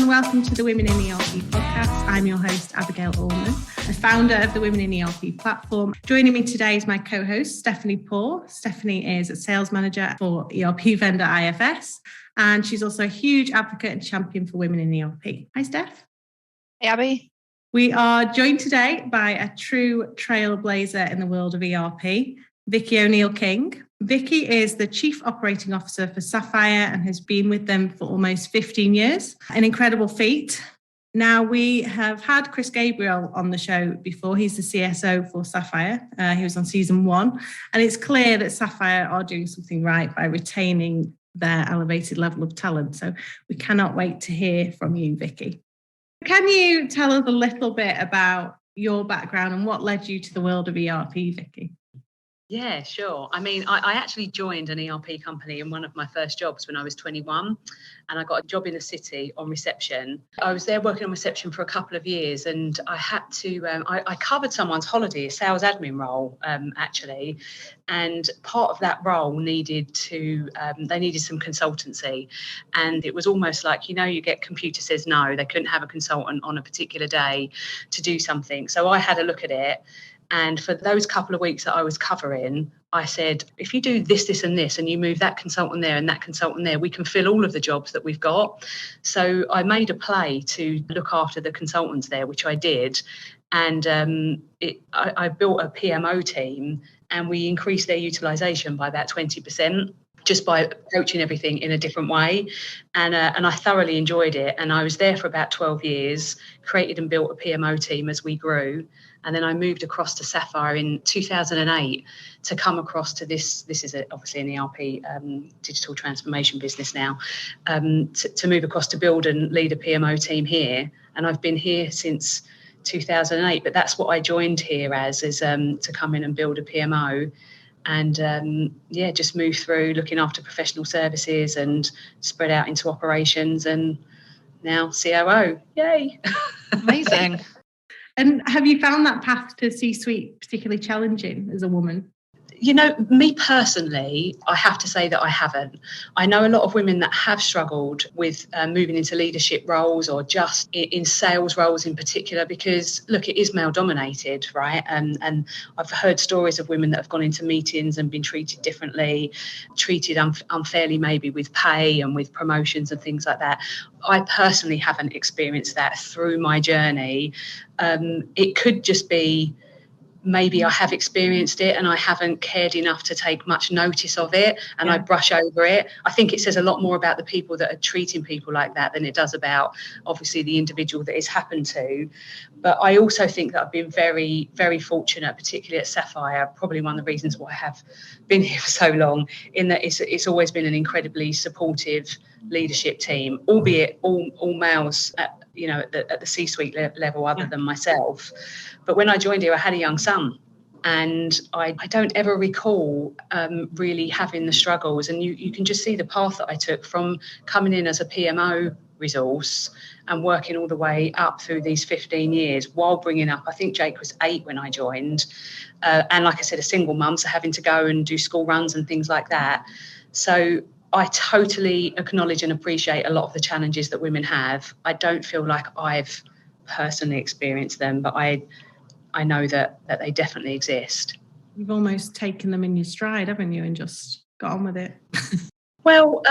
and welcome to the Women in ERP podcast. I'm your host, Abigail Allman, the founder of the Women in ERP platform. Joining me today is my co-host, Stephanie Poore. Stephanie is a sales manager for ERP vendor IFS, and she's also a huge advocate and champion for women in ERP. Hi, Steph. Hey, Abby. We are joined today by a true trailblazer in the world of ERP, Vicki O'Neill-King. Vicki is the Chief Operating Officer for Sapphire and has been with them for almost 15 years. An incredible feat. Now, we have had Chris Gabriel on the show before. He's the CSO for Sapphire. He was on season 1. And it's clear that Sapphire are doing something right by retaining their elevated level of talent. So we cannot wait to hear from you, Vicki. Can you tell us a little bit about your background and what led you to the world of ERP, Vicki? Yeah, sure. I mean, I actually joined an ERP company in one of my first jobs when I was 21, and I got a job in the city on reception. I was there working on reception for a couple of years, and I had to, I covered someone's holiday, a sales admin role, actually, and part of that role needed to, they needed some consultancy, and it was almost like, you get computer says no, they couldn't have a consultant on a particular day to do something. So I had a look at it. And for those couple of weeks that I was covering, I said, if you do this, this and this, and you move that consultant there and that consultant there, we can fill all of the jobs that we've got. So I made a play to look after the consultants there, which I did. And I built a PMO team, and we increased their utilisation by about 20%. Just by approaching everything in a different way. And I thoroughly enjoyed it. And I was there for about 12 years, created and built a PMO team as we grew. And then I moved across to Sapphire in 2008 to come across to this is obviously an ERP digital transformation business now, to move across to build and lead a PMO team here. And I've been here since 2008, but that's what I joined here as, is to come in and build a PMO. And just move through looking after professional services and spread out into operations, and now COO. Yay! Amazing. And have you found that path to C-suite particularly challenging as a woman? Me personally, I have to say that I haven't. I know a lot of women that have struggled with moving into leadership roles, or just in sales roles in particular, because, look, it is male dominated, right? And I've heard stories of women that have gone into meetings and been treated differently, treated unfairly maybe with pay and with promotions and things like that. I personally haven't experienced that through my journey. It could just be, maybe I have experienced it and I haven't cared enough to take much notice of it, and I brush over it. I think it says a lot more about the people that are treating people like that than it does about, obviously, the individual that it's happened to. But I also think that I've been very, very fortunate, particularly at Sapphire, probably one of the reasons why I have been here for so long, in that it's always been an incredibly supportive leadership team, albeit all males at the C-suite level other than myself. But when I joined here, I had a young son, and I don't ever recall really having the struggles. And you can just see the path that I took from coming in as a PMO resource and working all the way up through these 15 years while bringing up, I think Jake was 8 when I joined. And like I said, a single mum, so having to go and do school runs and things like that. So I totally acknowledge and appreciate a lot of the challenges that women have. I don't feel like I've personally experienced them, but I know that they definitely exist. You've almost taken them in your stride, haven't you, and just got on with it? Well,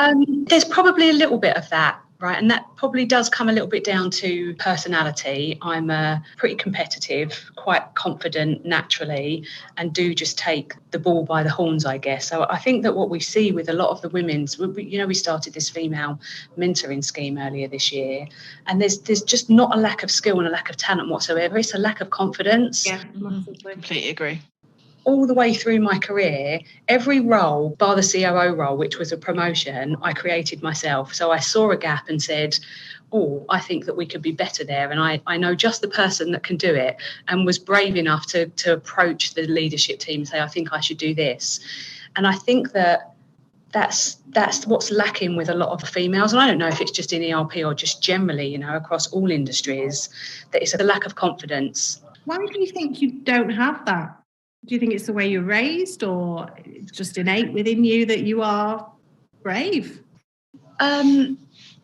there's probably a little bit of that, right? And that probably does come a little bit down to personality. I'm pretty competitive, quite confident naturally, and do just take the bull by the horns, I guess. So I think that what we see with a lot of the women's, we started this female mentoring scheme earlier this year, and there's just not a lack of skill and a lack of talent whatsoever. It's a lack of confidence. Yeah, massively. Completely agree. All the way through my career, every role, bar the COO role, which was a promotion, I created myself. So I saw a gap and said, I think that we could be better there. And I know just the person that can do it, and was brave enough to approach the leadership team and say, I think I should do this. And I think that's what's lacking with a lot of the females. And I don't know if it's just in ERP or just generally, across all industries, that it's a lack of confidence. Why do you think you don't have that? Do you think it's the way you're raised, or it's just innate within you that you are brave?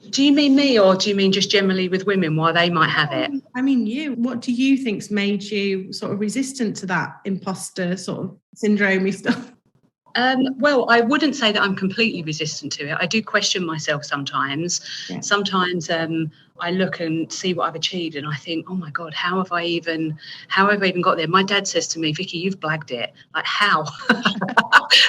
Do you mean me, or do you mean just generally with women, why they might have it? I mean, you. What do you think's made you sort of resistant to that imposter sort of syndrome-y stuff? Well, I wouldn't say that I'm completely resistant to it. I do question myself sometimes. Yeah. Sometimes I look and see what I've achieved and I think, oh my God, how have I even got there? My dad says to me, Vicky, you've blagged it. Like, how?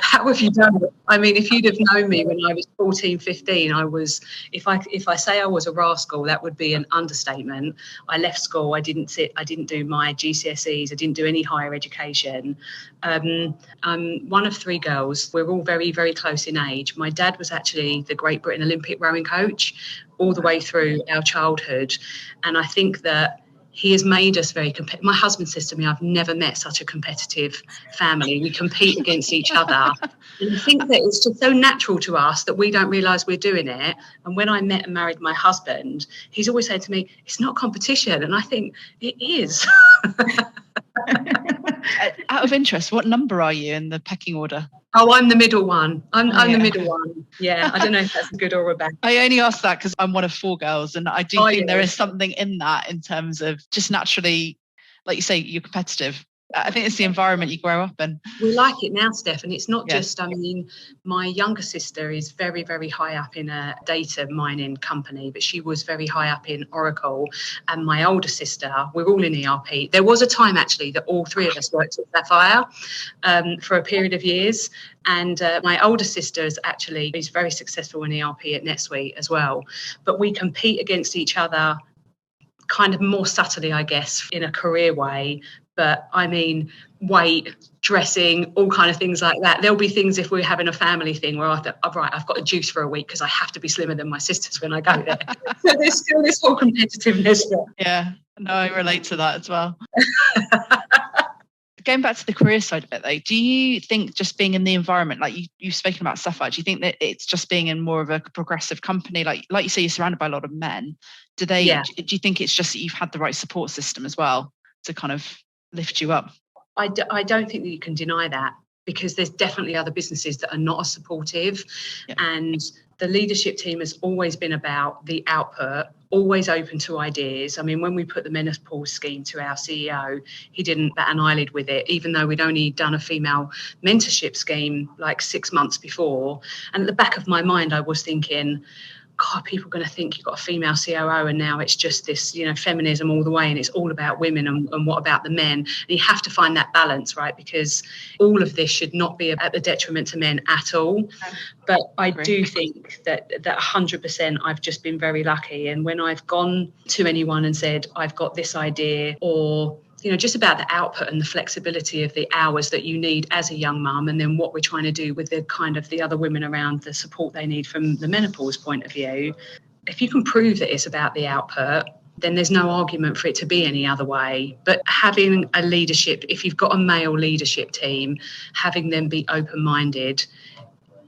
How have you done it? I mean, if you'd have known me when I was 14, 15, I was, if I say I was a rascal, that would be an understatement. I left school. I didn't do my GCSEs. I didn't do any higher education. I'm one of three girls. We're all very, very close in age. My dad was actually the Great Britain Olympic rowing coach all the way through our childhood. And I think that he has made us very competitive. My husband says to me, I've never met such a competitive family. We compete against each other. And I think that it's just so natural to us that we don't realise we're doing it. And when I met and married my husband, he's always said to me, it's not competition. And I think it is. Out of interest, what number are you in the pecking order? Oh, I'm the middle one. I'm the middle one. Yeah, I don't know if that's a good or a bad. I only asked that because I'm one of four girls, and I do think there is something in that in terms of just naturally, like you say, you're competitive. I think it's the environment you grow up in. We like it now, Steph, and it's not just, I mean, my younger sister is very, very high up in a data mining company, but she was very high up in Oracle. And my older sister, we're all in ERP. There was a time, actually, that all three of us worked at Sapphire for a period of years. And my older sister is very successful in ERP at NetSuite as well. But we compete against each other kind of more subtly, I guess, in a career way. But I mean, weight, dressing, all kind of things like that. There'll be things if we're having a family thing where I thought, oh, right, I've got a juice for a week because I have to be slimmer than my sisters when I go there. So there's still this whole competitiveness there. Yeah, no, I relate to that as well. Going back to the career side of it, though, do you think just being in the environment, like you've spoken about Sapphire, do you think that it's just being in more of a progressive company? Like you say, you're surrounded by a lot of men. Do you think it's just that you've had the right support system as well to kind of lift you up? I don't think that you can deny that, because there's definitely other businesses that are not as supportive. Yeah. And the leadership team has always been about the output, always open to ideas. I mean, when we put the Menopause scheme to our CEO, he didn't bat an eyelid with it, even though we'd only done a female mentorship scheme like 6 months before. And at the back of my mind, I was thinking, God, people are going to think you've got a female COO and now it's just this, feminism all the way and it's all about women and what about the men? And you have to find that balance, right? Because all of this should not be at the detriment to men at all. But I do think that 100% I've just been very lucky. And when I've gone to anyone and said, I've got this idea, or just about the output and the flexibility of the hours that you need as a young mum, and then what we're trying to do with the kind of the other women around, the support they need from the menopause point of view. If you can prove that it's about the output, then there's no argument for it to be any other way. But having a leadership, if you've got a male leadership team, having them be open-minded,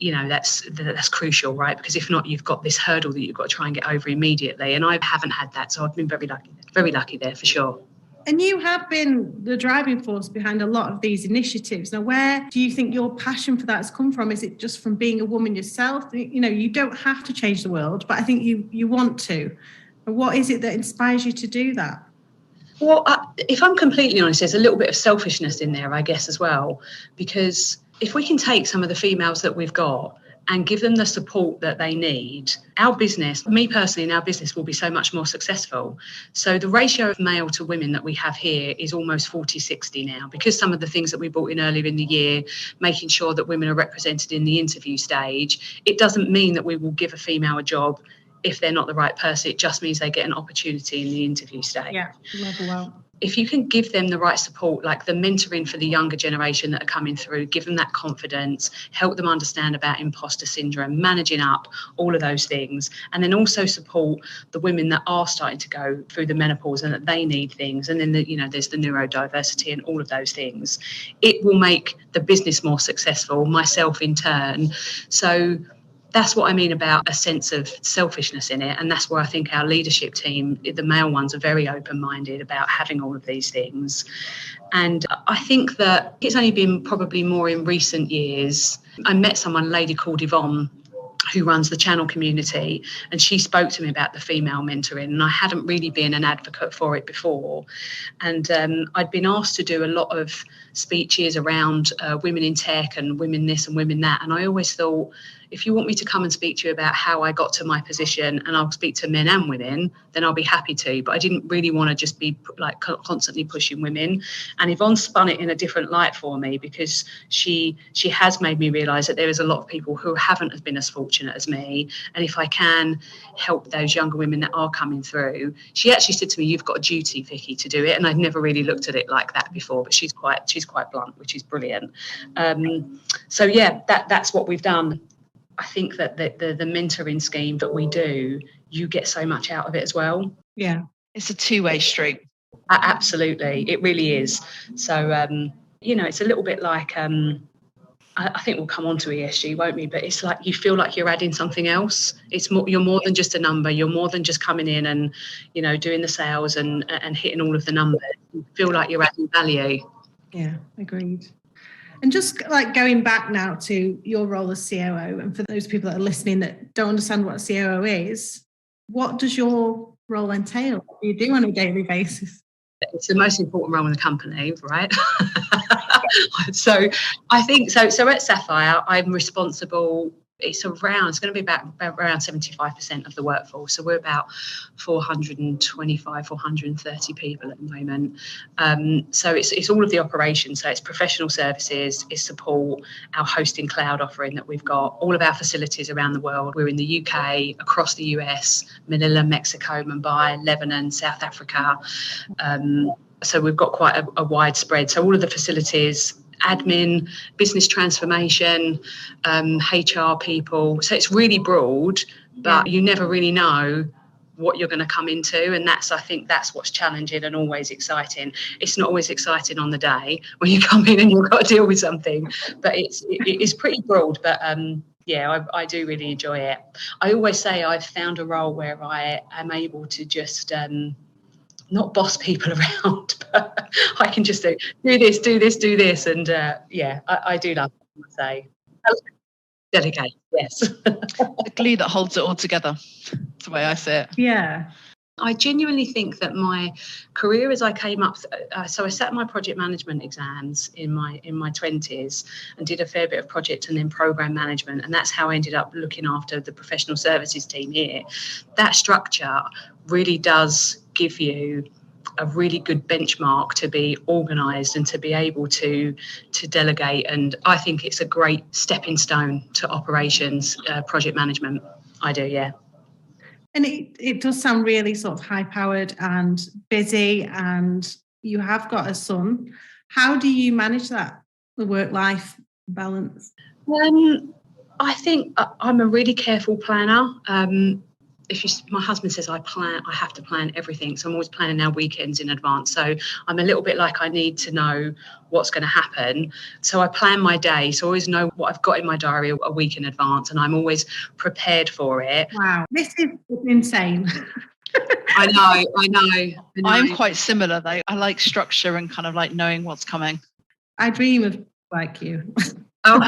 that's crucial, right? Because if not, you've got this hurdle that you've got to try and get over immediately. And I haven't had that, so I've been very lucky there for sure. And you have been the driving force behind a lot of these initiatives. Now, where do you think your passion for that has come from? Is it just from being a woman yourself? You don't have to change the world, but I think you want to. And what is it that inspires you to do that? Well, if I'm completely honest, there's a little bit of selfishness in there, I guess, as well. Because if we can take some of the females that we've got and give them the support that they need, our business, me personally, our business will be so much more successful. So the ratio of male to women that we have here is almost 40-60 now, because some of the things that we brought in earlier in the year, making sure that women are represented in the interview stage. It doesn't mean that we will give a female a job if they're not the right person. It just means they get an opportunity in the interview stage. Yeah, level out. If you can give them the right support, like the mentoring for the younger generation that are coming through, give them that confidence, help them understand about imposter syndrome, managing up, all of those things, and then also support the women that are starting to go through the menopause and that they need things, and then there's the neurodiversity and all of those things. It will make the business more successful, myself in turn. So that's what I mean about a sense of selfishness in it. And that's where I think our leadership team, the male ones, are very open-minded about having all of these things. And I think that it's only been probably more in recent years. I met someone, a lady called Yvonne, who runs the channel community, and she spoke to me about the female mentoring, and I hadn't really been an advocate for it before. And I'd been asked to do a lot of speeches around women in tech and women this and women that, and I always thought, if you want me to come and speak to you about how I got to my position, and I'll speak to men and women, then I'll be happy to. But I didn't really want to just be like constantly pushing women. And Yvonne spun it in a different light for me, because she has made me realise that there is a lot of people who haven't been as fortunate as me. And if I can help those younger women that are coming through, she actually said to me, "You've got a duty, Vicki, to do it." And I'd never really looked at it like that before. But she's quite blunt, which is brilliant. So yeah, that's what we've done. I think that the mentoring scheme that we do, you get so much out of it as well. Yeah. It's a two-way street. Absolutely. It really is. So, it's a little bit like, I think we'll come on to ESG, won't we? But it's like you feel like you're adding something else. You're more than just a number. You're more than just coming in and, doing the sales and hitting all of the numbers. You feel like you're adding value. Yeah, agreed. And just like going back now to your role as COO, and for those people that are listening that don't understand what a COO is, what does your role entail? What do you do on a daily basis? It's the most important role in the company, right? So I think so at Sapphire, I'm responsible. It's going to be about around 75% of the workforce. So we're about 425, 430 people at the moment. So it's all of the operations. So it's professional services, it's support, our hosting cloud offering that we've got, all of our facilities around the world. We're in the UK, across the US, Manila, Mexico, Mumbai, Lebanon, South Africa. So we've got quite a wide spread. So all of the facilities, admin, business transformation, HR people. So it's really broad, but you never really know what you're going to come into. And I think that's what's challenging and always exciting. It's not always exciting on the day when you come in and you've got to deal with something, but it's pretty broad. But I do really enjoy it. I always say I've found a role where I am able to just not boss people around, but I can just do this. And I do love it, I say. Delegate, yes. The glue that holds it all together. That's the way I see it. Yeah. I genuinely think that my career as I came up, so I sat my project management exams in my 20s and did a fair bit of project and then program management, and that's how I ended up looking after the professional services team here. That structure really does give you a really good benchmark to be organised and to be able to delegate, and I think it's a great stepping stone to operations, project management. I do, yeah. And it does sound really sort of high-powered and busy, and you have got a son. How do you manage that, the work-life balance? I think I'm a really careful planner. My husband says I have to plan everything. So I'm always planning our weekends in advance. So I'm a little bit like I need to know what's going to happen. So I plan my day. So I always know what I've got in my diary a week in advance, and I'm always prepared for it. Wow, this is insane. I know. I'm quite similar though. I like structure and kind of like knowing what's coming. I dream of like you. Oh.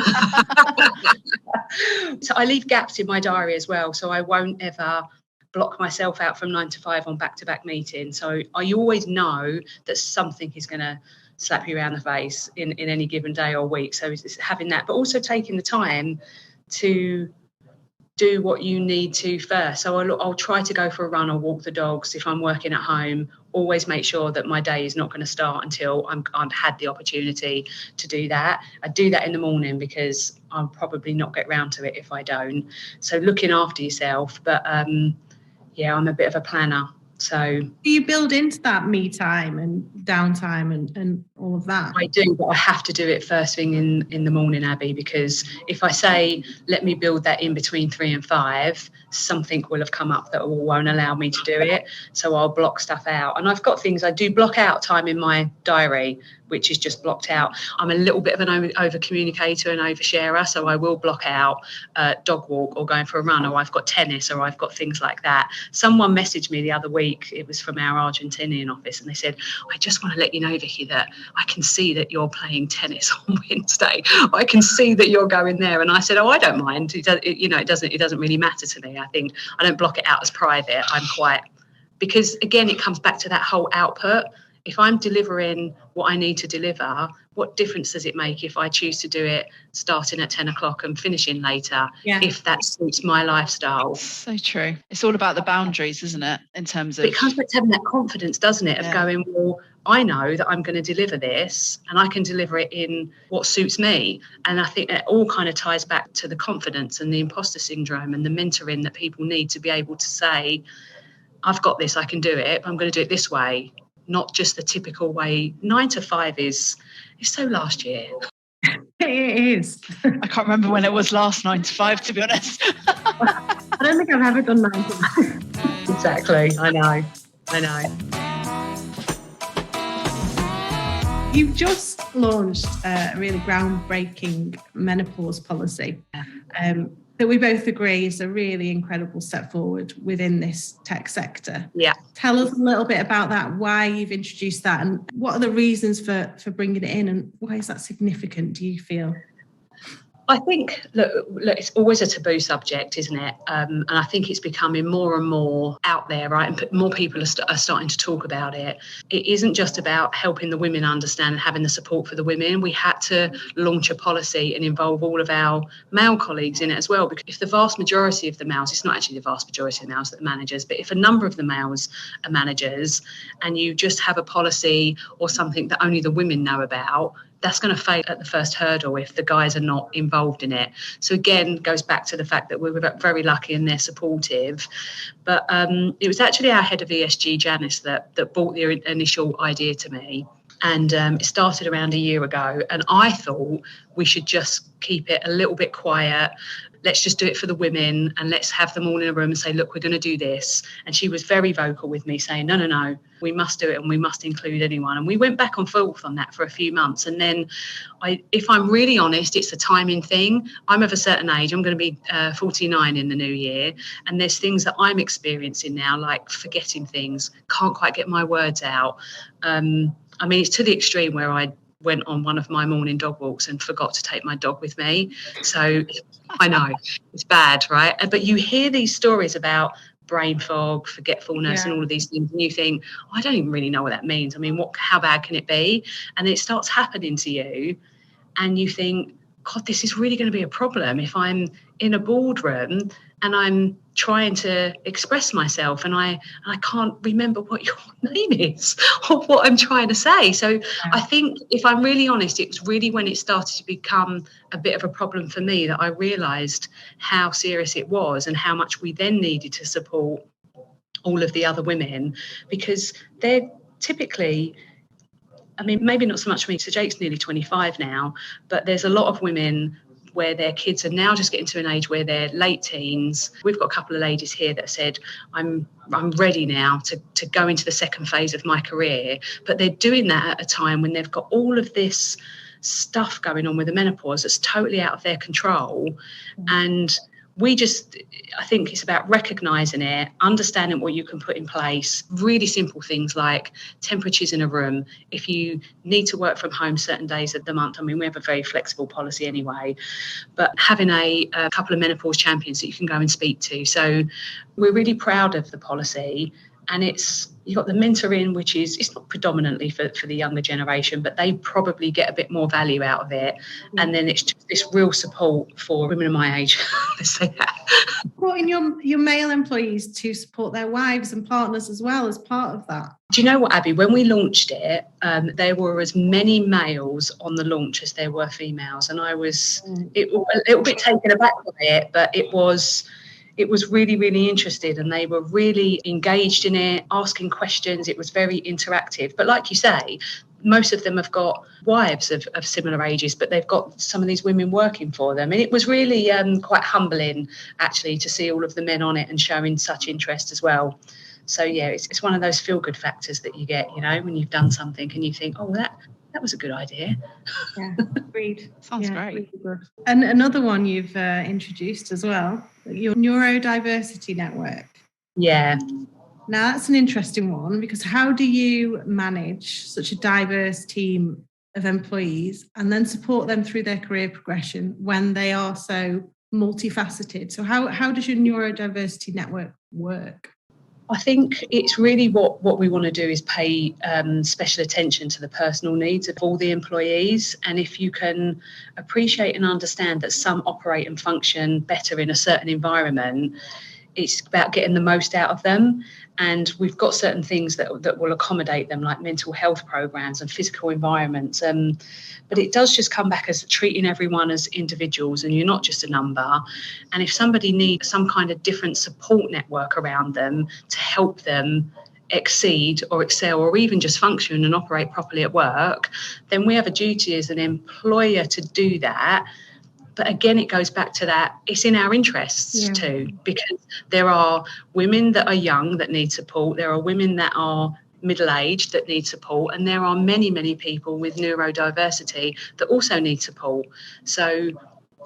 So I leave gaps in my diary as well, so I won't ever block myself out from 9 to 5 on back-to-back meetings. So I always know that something is going to slap you around the face in any given day or week. So it's having that, but also taking the time to do what you need to first. So I'll try to go for a run or walk the dogs if I'm working at home. Always make sure that my day is not going to start until I've had the opportunity to do that. I do that in the morning because I'll probably not get round to it if I don't. So looking after yourself. But I'm a bit of a planner. So do you build into that me time and downtime and all of that? I do, but I have to do it first thing in the morning, Abby, because if I say, let me build that in between 3 and 5, something will have come up that won't allow me to do it. So I'll block stuff out. And I've got things, I do block out time in my diary, which is just blocked out. I'm a little bit of an over communicator and oversharer, so I will block out dog walk or going for a run, or I've got tennis, or I've got things like that. Someone messaged me the other week, it was from our Argentinian office, and they said, I just want to let you know, Vicki, that I can see that you're playing tennis on Wednesday. I can see that you're going there. And I said, I don't mind. It doesn't really matter to me. I think I don't block it out as private. Because again, it comes back to that whole output. If I'm delivering what I need to deliver, what difference does it make if I choose to do it starting at 10 o'clock and finishing later, if that suits my lifestyle? So true. It's all about the boundaries, isn't it? In terms of... But it comes back to having that confidence, doesn't it? Of going, well, I know that I'm going to deliver this and I can deliver it in what suits me. And I think that all kind of ties back to the confidence and the imposter syndrome and the mentoring that people need to be able to say, I've got this, I can do it, but I'm going to do it this way. Not just the typical way. 9 to 5 is so last year. It is. I can't remember when it was last 9 to 5, to be honest. I don't think I've ever done 9 to 5. Exactly. I know. You've just launched a really groundbreaking menopause policy that we both agree is a really incredible step forward within this tech sector. Yeah. Tell us a little bit about that, why you've introduced that, and what are the reasons for bringing it in, and why is that significant, do you feel? I think, look, it's always a taboo subject, isn't it? And I think it's becoming more and more out there, right? And more people are starting to talk about it. It isn't just about helping the women understand and having the support for the women. We had to launch a policy and involve all of our male colleagues in it as well. Because if the vast majority of the males, it's not actually the vast majority of the males that are managers, but if a number of the males are managers and you just have a policy or something that only the women know about, that's going to fail at the first hurdle if the guys are not involved in it. So again, goes back to the fact that we were very lucky and they're supportive. But it was actually our head of ESG, Janice, that brought the initial idea to me. And it started around a year ago. And I thought we should just keep it a little bit quiet. Let's just do it for the women and let's have them all in a room and say, look, we're going to do this. And she was very vocal with me saying, no, we must do it and we must include anyone. And we went back and forth on that for a few months. And then if I'm really honest, it's a timing thing. I'm of a certain age. I'm going to be 49 in the new year. And there's things that I'm experiencing now, like forgetting things, can't quite get my words out. It's to the extreme where I went on one of my morning dog walks and forgot to take my dog with me. So I know it's bad, right? But you hear these stories about brain fog, forgetfulness, and all of these things, and you think, I don't even really know what that means. How bad can it be? And it starts happening to you, and you think, God, this is really going to be a problem if I'm in a boardroom and I'm trying to express myself and I can't remember what your name is or what I'm trying to say. So I think, if I'm really honest, it was really when it started to become a bit of a problem for me that I realised how serious it was and how much we then needed to support all of the other women, because they're typically, maybe not so much for me, so Jake's nearly 25 now, but there's a lot of women where their kids are now just getting to an age where they're late teens. We've got a couple of ladies here that said, I'm ready now to go into the second phase of my career. But they're doing that at a time when they've got all of this stuff going on with the menopause that's totally out of their control. And I think it's about recognising it, understanding what you can put in place, really simple things like temperatures in a room. If you need to work from home certain days of the month, we have a very flexible policy anyway, but having a couple of menopause champions that you can go and speak to. So we're really proud of the policy. And you've got the mentoring, which it's not predominantly for the younger generation, but they probably get a bit more value out of it. And then it's just this real support for women of my age, let's say that. Supporting your male employees to support their wives and partners as well as part of that. Do you know what, Abby? When we launched it, there were as many males on the launch as there were females. And I was a little bit taken aback by it, but it was really, really interested, and they were really engaged in it, asking questions. It was very interactive. But like you say, most of them have got wives of similar ages, but they've got some of these women working for them. And it was really quite humbling, actually, to see all of the men on it and showing such interest as well. So, yeah, it's one of those feel-good factors that you get, when you've done something and you think, oh, that that was a good idea. Yeah, agreed. Sounds great. Really good. And another one you've introduced as well, your neurodiversity network. Yeah. Now that's an interesting one, because how do you manage such a diverse team of employees and then support them through their career progression when they are so multifaceted? So how does your neurodiversity network work? I think it's really what we want to do is pay special attention to the personal needs of all the employees. And if you can appreciate and understand that some operate and function better in a certain environment, it's about getting the most out of them. And we've got certain things that will accommodate them, like mental health programs and physical environments. But it does just come back as treating everyone as individuals, and you're not just a number. And if somebody needs some kind of different support network around them to help them exceed or excel or even just function and operate properly at work, then we have a duty as an employer to do that. But again, it goes back to that, it's in our interests too, because there are women that are young that need support, there are women that are middle-aged that need support, and there are many, many people with neurodiversity that also need support. So,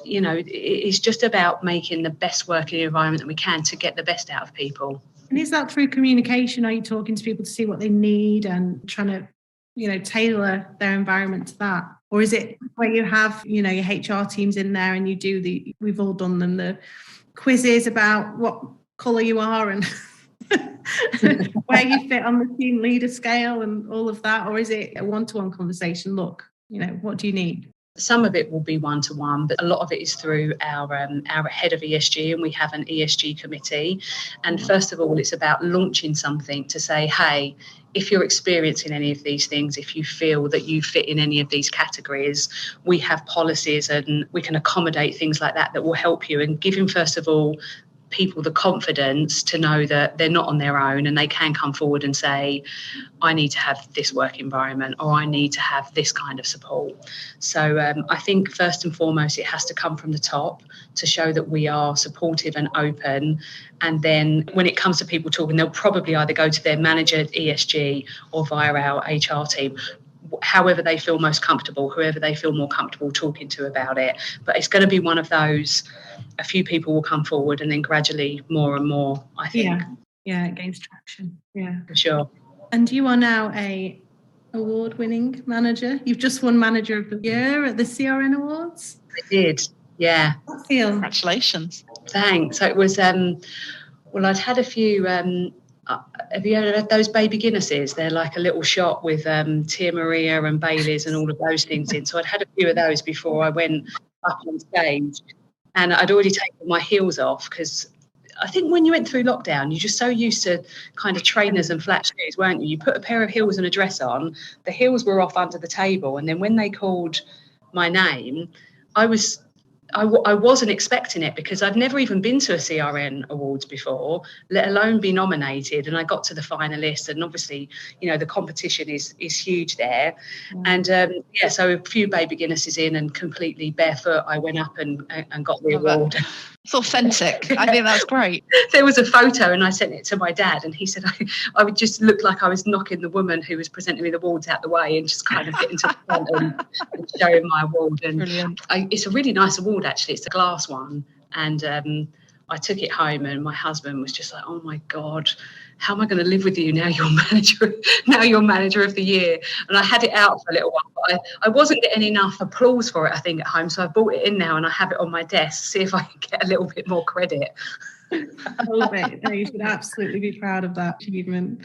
you know, it's just about making the best working environment that we can to get the best out of people. And is that through communication? Are you talking to people to see what they need and trying to, you know, tailor their environment to that? Or is it where you have, you know, your HR teams in there and you do we've all done them, the quizzes about what colour you are and where you fit on the team leader scale and all of that? Or is it a one-to-one conversation? Look, you know, what do you need? Some of it will be one-to-one, but a lot of it is through our head of ESG, and we have an ESG committee. And first of all, it's about launching something to say, hey, if you're experiencing any of these things, if you feel that you fit in any of these categories, we have policies and we can accommodate things like that will help you, and giving, first of all, people the confidence to know that they're not on their own and they can come forward and say, I need to have this work environment, or I need to have this kind of support. So I think first and foremost, it has to come from the top to show that we are supportive and open. And then when it comes to people talking, they'll probably either go to their manager at ESG or via our HR team, however they feel most comfortable, whoever they feel more comfortable talking to about it. But it's going to be one of those, a few people will come forward and then gradually more and more, I think. Yeah, it gains traction. Yeah. For sure. And you are now a award-winning manager. You've just won Manager of the Year at the CRN Awards. I did, yeah. That feels... Congratulations. Thanks. So it was, well, I'd had a few... have you ever had those baby Guinnesses? They're like a little shot with Tia Maria and Baileys and all of those things in. So I'd had a few of those before I went up on stage. And I'd already taken my heels off, because I think when you went through lockdown, you're just so used to kind of trainers and flat shoes, weren't you? You put a pair of heels and a dress on, the heels were off under the table. And then when they called my name, I wasn't expecting it, because I'd never even been to a CRN Awards before, let alone be nominated. And I got to the finalists, and obviously, you know, the competition is huge there. And so a few baby Guinnesses in, and completely barefoot, I went up and got the award. It's authentic. I think that's great. There was a photo, and I sent it to my dad, and he said I would just look like I was knocking the woman who was presenting me the awards out the way, and just kind of getting to the front and showing my award. And it's a really nice award, actually. It's a glass one, and I took it home, and my husband was just like, oh my God, how am I going to live with you now you're manager of the year? And I had it out for a little while, but I wasn't getting enough applause for it, I think, at home. So I brought it in now, and I have it on my desk, see if I can get a little bit more credit. I love it. No, you should absolutely be proud of that achievement.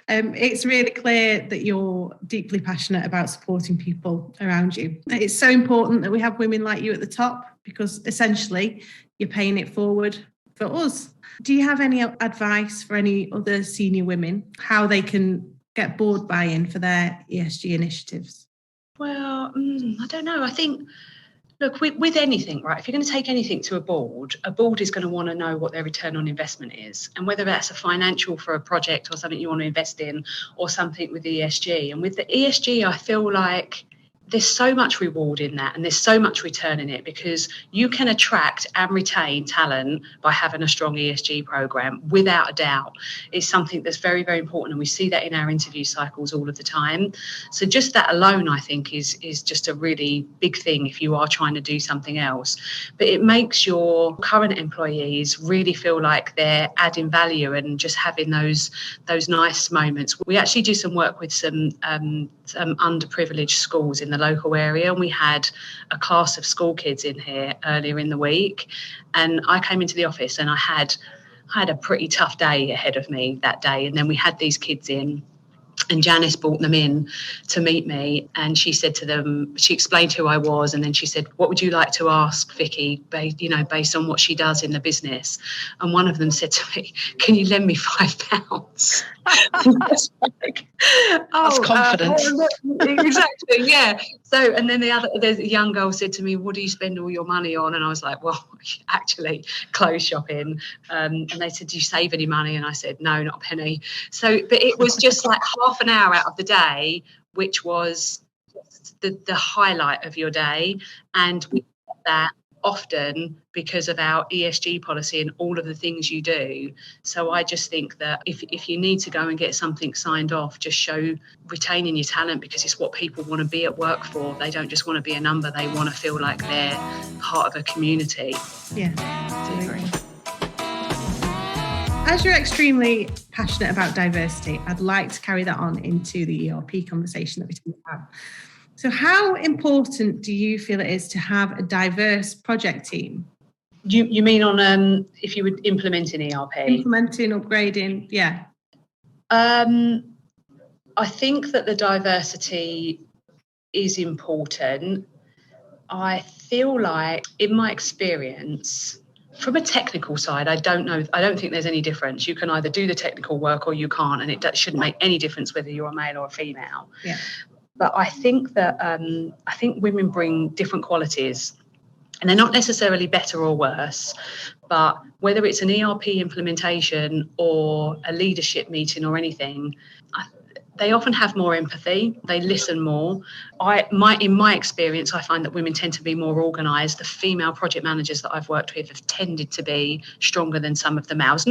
It's really clear that you're deeply passionate about supporting people around you. It's so important that we have women like you at the top, because essentially you're paying it forward for us. Do you have any advice for any other senior women, how they can get board buy-in for their ESG initiatives? Well, I don't know. I think, look, with anything, right, if you're going to take anything to a board is going to want to know what their return on investment is, and whether that's a financial for a project or something you want to invest in, or something with ESG. And with the ESG, I feel like there's so much reward in that, and there's so much return in it, because you can attract and retain talent by having a strong ESG program, without a doubt. It's something that's very, very important, and we see that in our interview cycles all of the time. So just that alone, I think, is just a really big thing if you are trying to do something else. But it makes your current employees really feel like they're adding value and just having those nice moments. We actually do some work with some underprivileged schools in the local area, and we had a class of school kids in here earlier in the week, and I came into the office and I had a pretty tough day ahead of me that day, and then we had these kids in, and Janice brought them in to meet me, and she said to them, she explained who I was, and then she said, what would you like to ask Vicki, based on what she does in the business? And one of them said to me, can you lend me £5? Like, that's confidence. Exactly, yeah. So, and then there's a young girl said to me, what do you spend all your money on? And I was like, well, actually, clothes shopping. And they said, do you save any money? And I said, no, not a penny. So, but it was just like half an hour out of the day, which was the highlight of your day. And we get that often because of our ESG policy and all of the things you do. So I just think that if you need to go and get something signed off, just show retaining your talent, because it's what people want to be at work for. They don't just want to be a number, they want to feel like they're part of a community. Yeah, absolutely. As you're extremely passionate about diversity, I'd like to carry that on into the ERP conversation that we talked about. So how important do you feel it is to have a diverse project team? You mean on if you would implement an ERP? Implementing, upgrading, yeah. I think that the diversity is important. I feel like, in my experience, from a technical side, I don't think there's any difference. You can either do the technical work or you can't, and it shouldn't make any difference whether you're a male or a female. Yeah. But I think that women bring different qualities, and they're not necessarily better or worse. But whether it's an ERP implementation or a leadership meeting or anything, they often have more empathy. They listen more. In my experience, I find that women tend to be more organised. The female project managers that I've worked with have tended to be stronger than some of the males.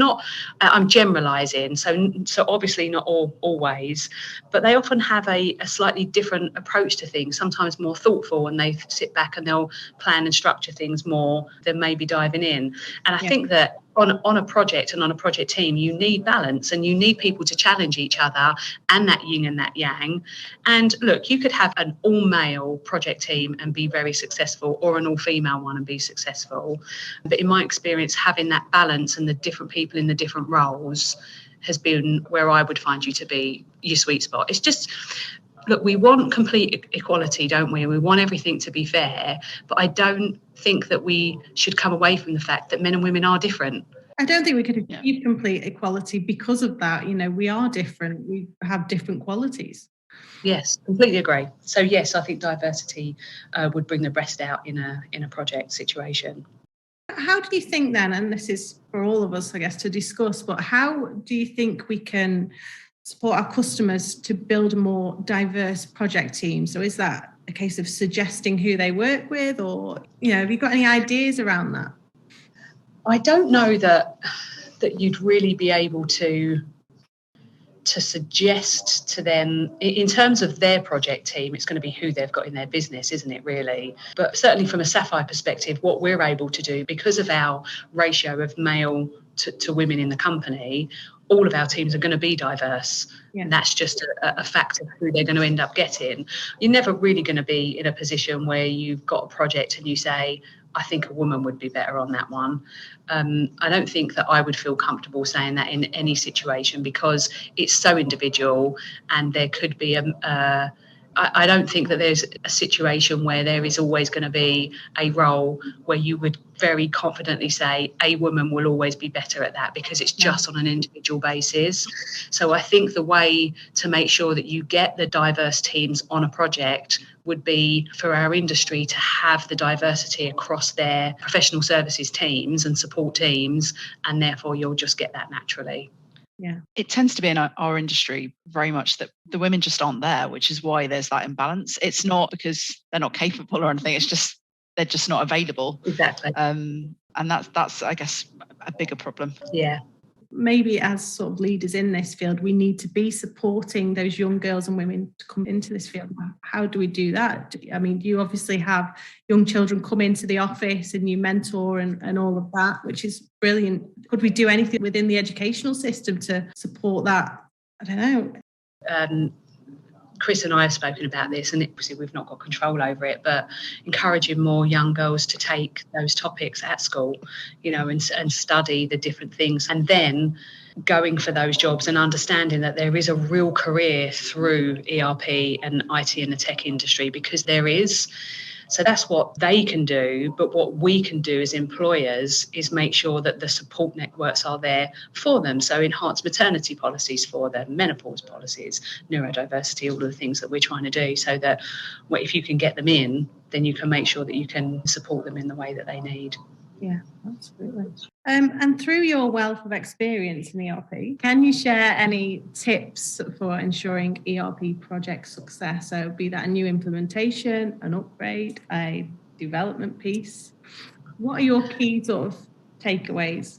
I'm generalising, so obviously not always, but they often have a slightly different approach to things. Sometimes more thoughtful, and they sit back and they'll plan and structure things more than maybe diving in. And I think that on a project and on a project team, you need balance, and you need people to challenge each other, and that yin and that yang. And look, you could have an all-male project team and be very successful, or an all-female one and be successful. But in my experience, having that balance and the different people in the different roles has been where I would find you to be your sweet spot. It's just, look, we want complete equality, don't we? We want everything to be fair, but I don't think that we should come away from the fact that men and women are different. I don't think we could achieve complete equality because of that. We are different. We have different qualities. Yes, completely agree. So yes, I think diversity would bring the best out in a project situation. How do you think then, and this is for all of us, I guess, to discuss, but how do you think we can support our customers to build a more diverse project team? So is that a case of suggesting who they work with, or have you got any ideas around that? I don't know that you'd really be able to suggest to them in terms of their project team. It's going to be who they've got in their business, isn't it, really? But certainly from a Sapphire perspective, what we're able to do, because of our ratio of male to women in the company, all of our teams are going to be diverse. Yeah. And that's just a fact of who they're going to end up getting. You're never really going to be in a position where you've got a project and you say, I think a woman would be better on that one. I don't think that I would feel comfortable saying that in any situation, because it's so individual, and there could be I don't think that there's a situation where there is always going to be a role where you would very confidently say a woman will always be better at that, because it's just on an individual basis. So I think the way to make sure that you get the diverse teams on a project would be for our industry to have the diversity across their professional services teams and support teams, and therefore you'll just get that naturally. Yeah. It tends to be in our industry very much that the women just aren't there, which is why there's that imbalance. It's not because they're not capable or anything. It's just they're just not available. Exactly. And that's I guess a bigger problem. Yeah. Maybe as sort of leaders in this field, we need to be supporting those young girls and women to come into this field. How do we do that? I mean, you obviously have young children come into the office and you mentor and all of that, which is brilliant. Could we do anything within the educational system to support that? I don't know. Chris and I have spoken about this, and obviously we've not got control over it, but encouraging more young girls to take those topics at school, and study the different things, and then going for those jobs and understanding that there is a real career through ERP and IT in the tech industry, because there is. So that's what they can do. But what we can do as employers is make sure that the support networks are there for them. So enhanced maternity policies for them, menopause policies, neurodiversity, all of the things that we're trying to do, so that if you can get them in, then you can make sure that you can support them in the way that they need. Yeah, absolutely. And through your wealth of experience in ERP, can you share any tips for ensuring ERP project success? So be that a new implementation, an upgrade, a development piece. What are your key sort of takeaways?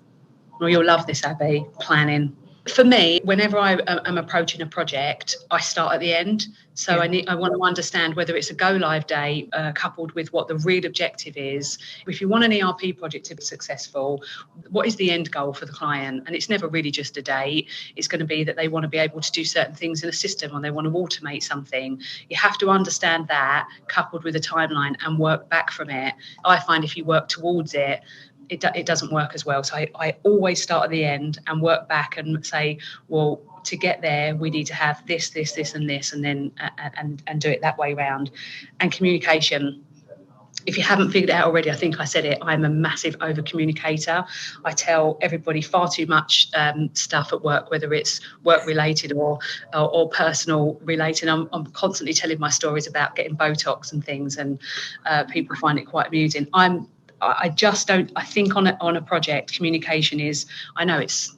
Well, you'll love this, Abi. Planning. For me, whenever I am approaching a project, I start at the end. So I want to understand whether it's a go live date coupled with what the real objective is. If you want an ERP project to be successful, what is the end goal for the client? And it's never really just a date. It's going to be that they want to be able to do certain things in a system, or they want to automate something. You have to understand that coupled with a timeline and work back from it. I find if you work towards it, it doesn't work as well. So I always start at the end and work back and say, well, to get there, we need to have this, and this, and then and do it that way round. And communication. If you haven't figured it out already, I think I said it, I'm a massive over communicator. I tell everybody far too much stuff at work, whether it's work related or personal related. I'm constantly telling my stories about getting Botox and things, and people find it quite amusing. I just don't. I think on a project, communication is. I know it's.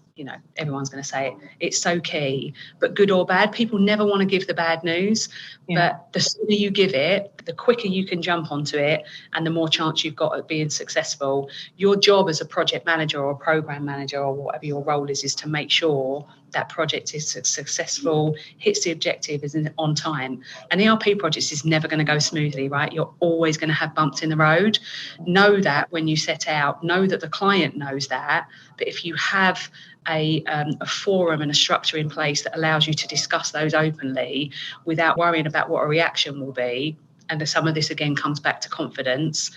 Everyone's going to say it. It's so key, but good or bad, people never want to give the bad news. Yeah. But the sooner you give it, the quicker you can jump onto it, and the more chance you've got at being successful. Your job as a project manager or program manager or whatever your role is to make sure that project is successful, hits the objective, is on time. An ERP project is never going to go smoothly, right? You're always going to have bumps in the road. Know that when you set out, know that the client knows that. But if you have a forum and a structure in place that allows you to discuss those openly without worrying about what a reaction will be, and some of this again comes back to confidence,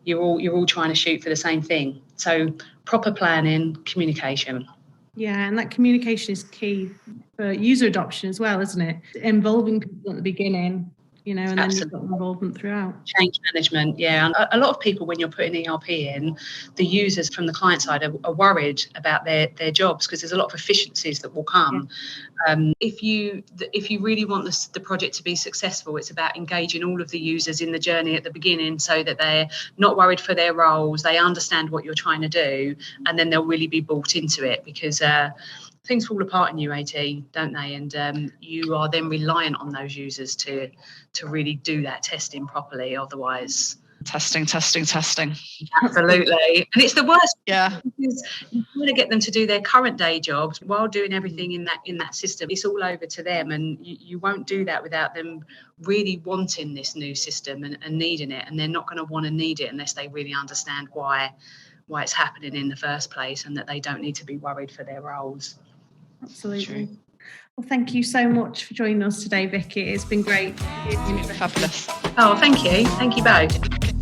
you're all trying to shoot for the same thing. So proper planning, communication. Yeah, and that communication is key for user adoption as well, isn't it? Involving people at the beginning, and Absolutely. Then you've got involvement throughout. Change management, yeah. And a lot of people, when you're putting ERP in, the users from the client side are worried about their jobs, because there's a lot of efficiencies that will come. Yeah. If you really want the project to be successful, it's about engaging all of the users in the journey at the beginning, so that they're not worried for their roles, they understand what you're trying to do, and then they'll really be bought into it, because things fall apart in UAT, don't they? And you are then reliant on those users to really do that testing properly. Otherwise, testing. Absolutely, and it's the worst. Yeah, because you want to get them to do their current day jobs while doing everything in that system. It's all over to them, and you won't do that without them really wanting this new system and needing it. And they're not going to want to need it unless they really understand why it's happening in the first place, and that they don't need to be worried for their roles. Absolutely. Well, thank you so much for joining us today, Vicki. It's been great. Fabulous. Oh, thank you. Thank you both.